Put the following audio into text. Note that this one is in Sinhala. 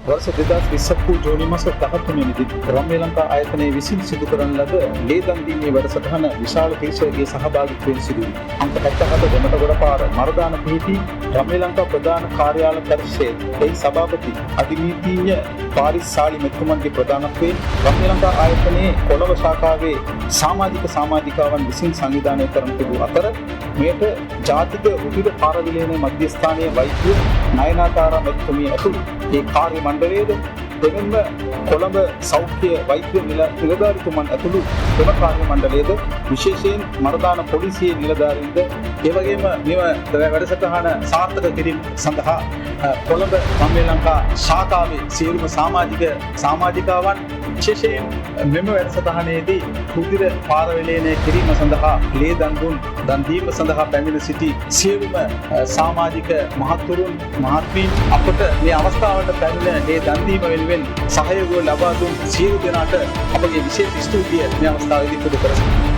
वर्ष 2020 ජූනි මාස 13 වෙනිදා රම්‍ය ලංකා ආයතනයේ විසින් සිදු කරන ලද ලේදන් දීමේ වැඩසටහන විශාල පිරිසකගේ සහභාගීත්වයෙන් සිදු වී අංක 77 දෙමටගොඩ පාර මරදාන පිහිටි රම්‍ය ලංකා ප්‍රධාන කාර්යාල පරිශ්‍රයේ සභාපති අධිනීතිඥ පාරිස් සාලි මෙතුමන්ගේ ප්‍රධානත්වයෙන් රම්‍ය ලංකා ආයතනයේ කොළඹ ශාඛාවේ සමාජිකාවන් විසින් සංවිධානය කරන තිබූ අතර මෙයට ජාතික උතුරු පාරවිලේන මධ්‍යස්ථානයේ වෛද්‍ය නයනාතාරා මෙතුමිය ඇතුළු ඒ කාර්ය මණ්ඩලයේද එමෙන්ම කොළඹ සෞඛ්‍ය වෛද්‍ය නිලධාරීතුමන් ඇතුළු එම කාර්ය මණ්ඩලයේද විශේෂයෙන් මරදාන පොලිසියේ නිලධාරීන්ද ඒ වගේම මෙම වැඩසටහන සාර්ථක කිරීම සඳහා කොළඹ රම්‍ය ලංකා ශාඛාවේ සියලුම සමාජිකාවන් විශේෂයෙන් මෙම වැඩසටහනේදී කුදිර පාරවැලේනය කිරීම සඳහා ලේ දන් දීම සඳහා පැමිණ සිටි සියලුම සමාජික මහත්තුරුන් මහත්මීන් අපට මේ අවස්ථාවට පැමිණ ලේ දන් දීම වෙනුවෙන් සහයෝගය ලබා දුන් සියලු දෙනාට අපගේ විශේෂ ස්තුතිය මේ අවස්ථාවේදී පුද කරමි.